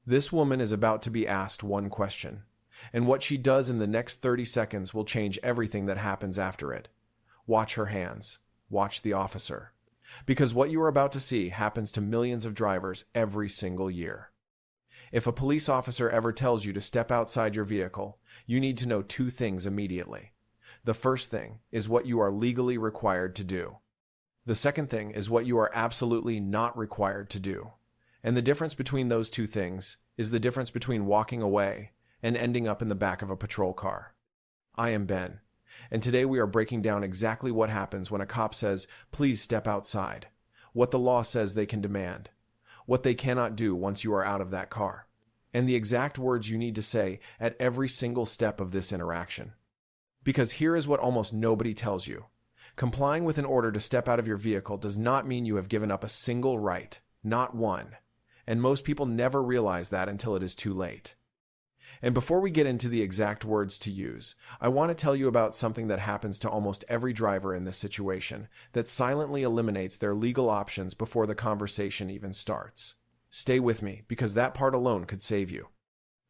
This woman is about to be asked one question, and what she does in the next 30 seconds will change everything that happens after it. Watch her hands. Watch the officer. Because what you are about to see happens to millions of drivers every single year. If a police officer ever tells you to step outside your vehicle, you need to know two things immediately. The first thing is what you are legally required to do. The second thing is what you are absolutely not required to do. And the difference between those two things is the difference between walking away and ending up in the back of a patrol car. I am Ben, and today we are breaking down exactly what happens when a cop says, "Please step outside," what the law says they can demand, what they cannot do once you are out of that car, and the exact words you need to say at every single step of this interaction. Because here is what almost nobody tells you. Complying with an order to step out of your vehicle does not mean you have given up a single right, not one. And most people never realize that until it is too late. And before we get into the exact words to use, I want to tell you about something that happens to almost every driver in this situation that silently eliminates their legal options before the conversation even starts. Stay with me, because that part alone could save you.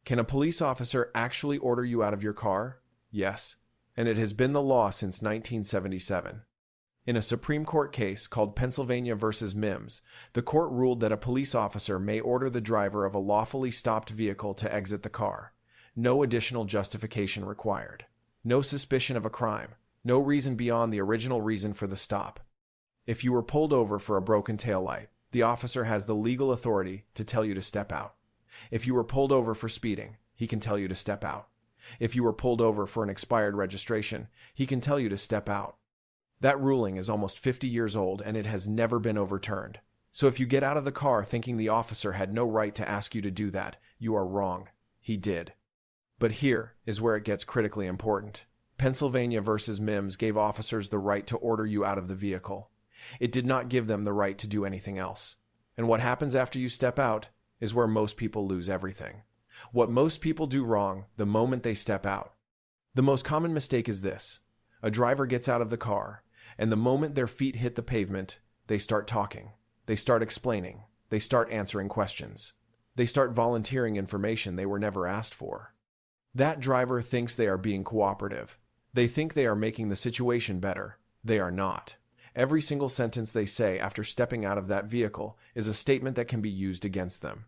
Can a police officer actually order you out of your car? Yes. And it has been the law since 1977. In a Supreme Court case called Pennsylvania v. Mims, the court ruled that a police officer may order the driver of a lawfully stopped vehicle to exit the car. No additional justification required. No suspicion of a crime. No reason beyond the original reason for the stop. If you were pulled over for a broken taillight, the officer has the legal authority to tell you to step out. If you were pulled over for speeding, he can tell you to step out. If you were pulled over for an expired registration, he can tell you to step out. That ruling is almost 50 years old and it has never been overturned. So if you get out of the car thinking the officer had no right to ask you to do that, you are wrong. He did. But here is where it gets critically important. Pennsylvania v. Mims gave officers the right to order you out of the vehicle. It did not give them the right to do anything else. And what happens after you step out is where most people lose everything. What most people do wrong the moment they step out. The most common mistake is this. A driver gets out of the car, and the moment their feet hit the pavement, they start talking. They start explaining. They start answering questions. They start volunteering information they were never asked for. That driver thinks they are being cooperative. They think they are making the situation better. They are not. Every single sentence they say after stepping out of that vehicle is a statement that can be used against them.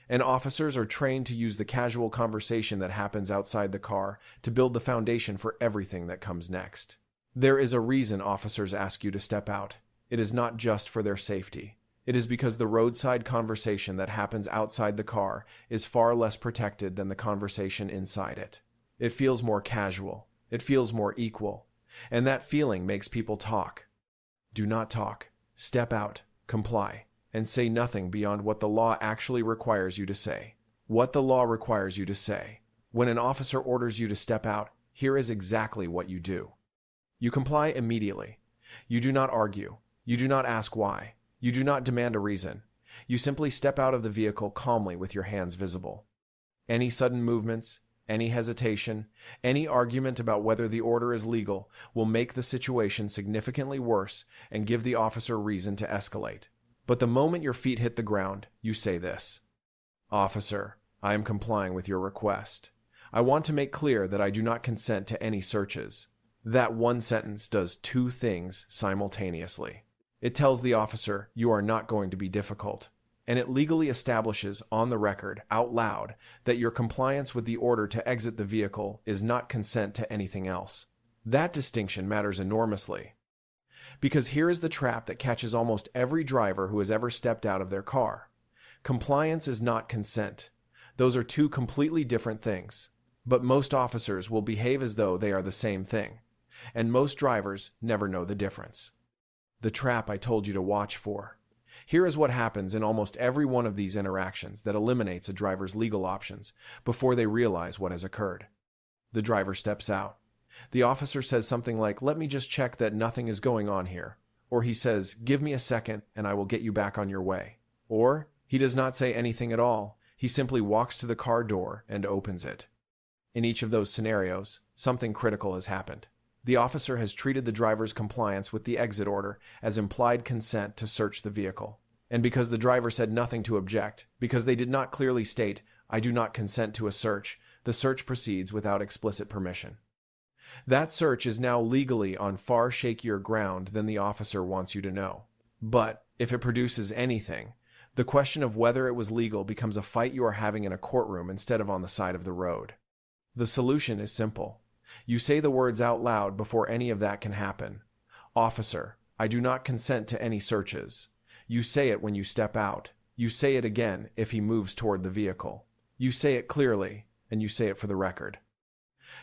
And officers are trained to use the casual conversation that happens outside the car to build the foundation for everything that comes next. There is a reason officers ask you to step out. It is not just for their safety. It is because the roadside conversation that happens outside the car is far less protected than the conversation inside it. It feels more casual. It feels more equal. And that feeling makes people talk. Do not talk. Step out. Comply. And say nothing beyond what the law actually requires you to say. What the law requires you to say. When an officer orders you to step out, here is exactly what you do. You comply immediately. You do not argue. You do not ask why. You do not demand a reason. You simply step out of the vehicle calmly with your hands visible. Any sudden movements, any hesitation, any argument about whether the order is legal will make the situation significantly worse and give the officer reason to escalate. But the moment your feet hit the ground, you say this. "Officer, I am complying with your request. I want to make clear that I do not consent to any searches." That one sentence does two things simultaneously. It tells the officer you are not going to be difficult, and it legally establishes on the record, out loud, that your compliance with the order to exit the vehicle is not consent to anything else. That distinction matters enormously. Because here is the trap that catches almost every driver who has ever stepped out of their car. Compliance is not consent. Those are two completely different things. But most officers will behave as though they are the same thing. And most drivers never know the difference. The trap I told you to watch for. Here is what happens in almost every one of these interactions that eliminates a driver's legal options before they realize what has occurred. The driver steps out. The officer says something like, "Let me just check that nothing is going on here." Or he says, "Give me a second and I will get you back on your way." Or he does not say anything at all. He simply walks to the car door and opens it. In each of those scenarios, something critical has happened. The officer has treated the driver's compliance with the exit order as implied consent to search the vehicle. And because the driver said nothing to object, because they did not clearly state, "I do not consent to a search," the search proceeds without explicit permission. That search is now legally on far shakier ground than the officer wants you to know. But if it produces anything, the question of whether it was legal becomes a fight you are having in a courtroom instead of on the side of the road. The solution is simple. You say the words out loud before any of that can happen. "Officer, I do not consent to any searches." You say it when you step out. You say it again if he moves toward the vehicle. You say it clearly, and you say it for the record.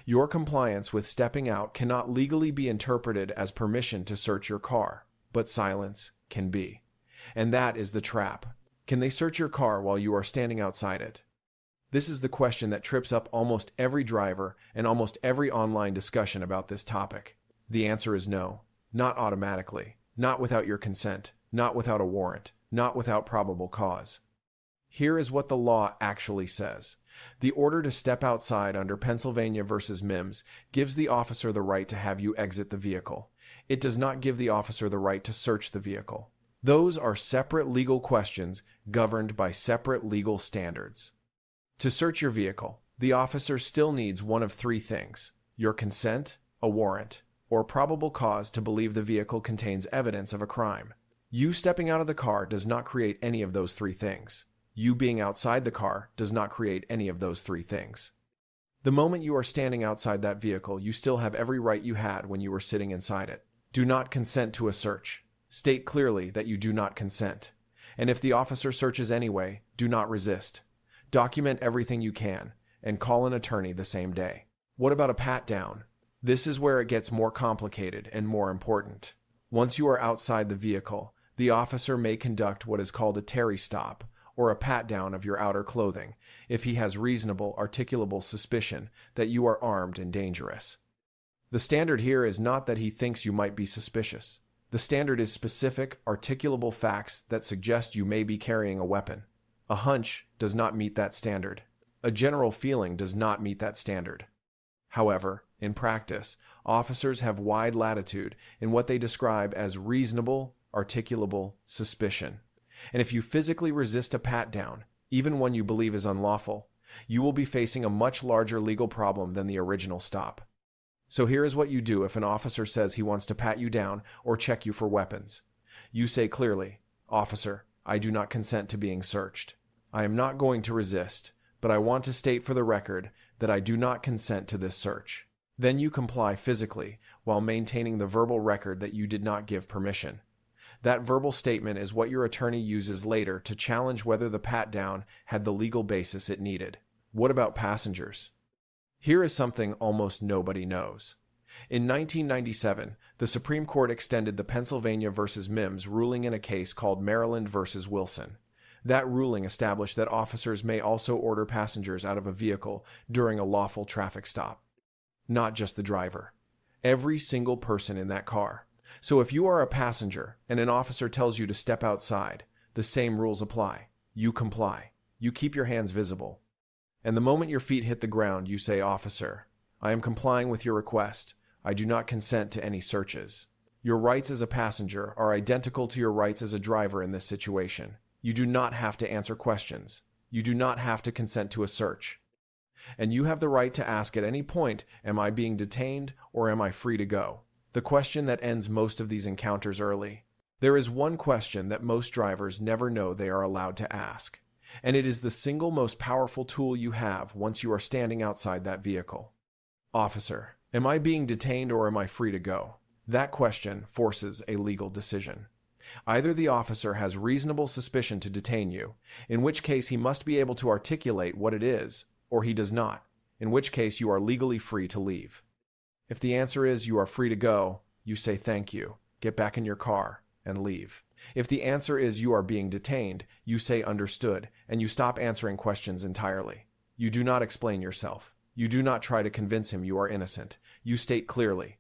Your compliance with stepping out cannot legally be interpreted as permission to search your car, but silence can be. And that is the trap. Can they search your car while you are standing outside it? This is the question that trips up almost every driver and almost every online discussion about this topic. The answer is no, not automatically, not without your consent, not without a warrant, not without probable cause. Here is what the law actually says. The order to step outside under Pennsylvania v. Mims gives the officer the right to have you exit the vehicle. It does not give the officer the right to search the vehicle. Those are separate legal questions governed by separate legal standards. To search your vehicle, the officer still needs one of three things: your consent, a warrant, or probable cause to believe the vehicle contains evidence of a crime. You stepping out of the car does not create any of those three things. You being outside the car does not create any of those three things. The moment you are standing outside that vehicle, you still have every right you had when you were sitting inside it. Do not consent to a search. State clearly that you do not consent. And if the officer searches anyway, do not resist. Document everything you can, and call an attorney the same day. What about a pat-down? This is where it gets more complicated and more important. Once you are outside the vehicle, the officer may conduct what is called a Terry stop, or a pat-down of your outer clothing, if he has reasonable, articulable suspicion that you are armed and dangerous. The standard here is not that he thinks you might be suspicious. The standard is specific, articulable facts that suggest you may be carrying a weapon. A hunch does not meet that standard. A general feeling does not meet that standard. However, in practice, officers have wide latitude in what they describe as reasonable, articulable suspicion. And if you physically resist a pat-down, even one you believe is unlawful, you will be facing a much larger legal problem than the original stop. So here is what you do if an officer says he wants to pat you down or check you for weapons. You say clearly, "Officer, I do not consent to being searched. I am not going to resist, but I want to state for the record that I do not consent to this search." Then you comply physically while maintaining the verbal record that you did not give permission. That verbal statement is what your attorney uses later to challenge whether the pat-down had the legal basis it needed. What about passengers? Here is something almost nobody knows. In 1997, the Supreme Court extended the Pennsylvania v. Mims ruling in a case called Maryland v. Wilson. That ruling established that officers may also order passengers out of a vehicle during a lawful traffic stop. Not just the driver. Every single person in that car. So if you are a passenger and an officer tells you to step outside, the same rules apply. You comply. You keep your hands visible. And the moment your feet hit the ground, you say, "Officer, I am complying with your request. I do not consent to any searches." Your rights as a passenger are identical to your rights as a driver in this situation. You do not have to answer questions. You do not have to consent to a search. And you have the right to ask at any point, "Am I being detained or am I free to go?" The question that ends most of these encounters early. There is one question that most drivers never know they are allowed to ask, and it is the single most powerful tool you have once you are standing outside that vehicle. "Officer, am I being detained or am I free to go?" That question forces a legal decision. Either the officer has reasonable suspicion to detain you, in which case he must be able to articulate what it is, or he does not, in which case you are legally free to leave. If the answer is you are free to go, you say thank you, get back in your car, and leave. If the answer is you are being detained, you say understood, and you stop answering questions entirely. You do not explain yourself. You do not try to convince him you are innocent. You state clearly,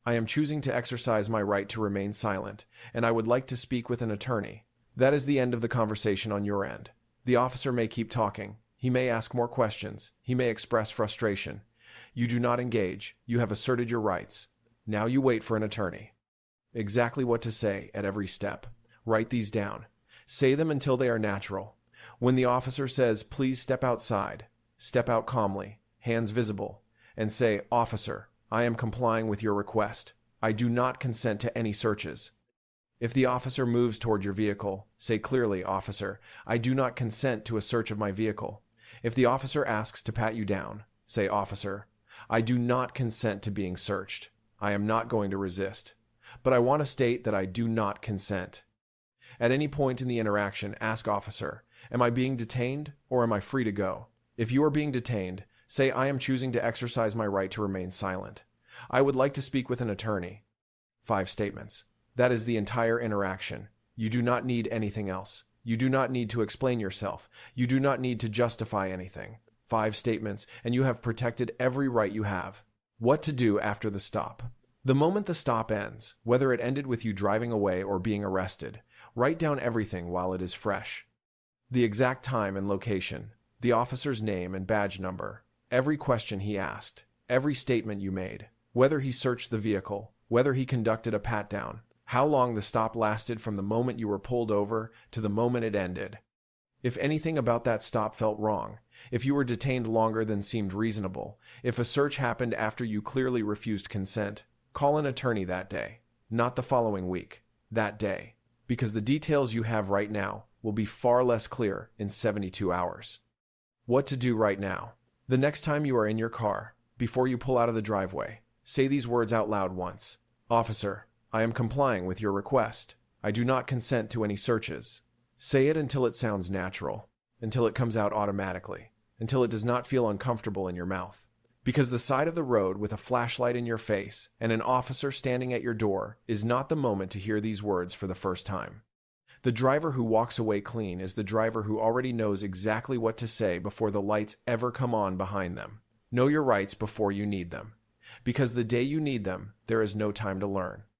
"I am choosing to exercise my right to remain silent, and I would like to speak with an attorney." That is the end of the conversation on your end. The officer may keep talking. He may ask more questions. He may express frustration. You do not engage. You have asserted your rights. Now you wait for an attorney. Exactly what to say at every step. Write these down. Say them until they are natural. When the officer says, "Please step outside," step out calmly, hands visible, and say, "Officer, I am complying with your request. I do not consent to any searches." If the officer moves toward your vehicle, say clearly, "Officer, I do not consent to a search of my vehicle." If the officer asks to pat you down, say, "Officer, I do not consent to being searched. I am not going to resist, but I want to state that I do not consent." At any point in the interaction, ask, "Officer, am I being detained or am I free to go?" If you are being detained, say, "I am choosing to exercise my right to remain silent. I would like to speak with an attorney." 5 statements. That is the entire interaction. You do not need anything else. You do not need to explain yourself. You do not need to justify anything. 5 statements, and you have protected every right you have. What to do after the stop. The moment the stop ends, whether it ended with you driving away or being arrested, write down everything while it is fresh. The exact time and location, the officer's name and badge number, every question he asked, every statement you made, whether he searched the vehicle, whether he conducted a pat-down, how long the stop lasted from the moment you were pulled over to the moment it ended. If anything about that stop felt wrong, if you were detained longer than seemed reasonable, if a search happened after you clearly refused consent, call an attorney that day, not the following week, that day, because the details you have right now will be far less clear in 72 hours. What to do right now. The next time you are in your car, before you pull out of the driveway, say these words out loud once. "Officer, I am complying with your request. I do not consent to any searches." Say it until it sounds natural, until it comes out automatically, until it does not feel uncomfortable in your mouth. Because the side of the road with a flashlight in your face and an officer standing at your door is not the moment to hear these words for the first time. The driver who walks away clean is the driver who already knows exactly what to say before the lights ever come on behind them. Know your rights before you need them. Because the day you need them, there is no time to learn.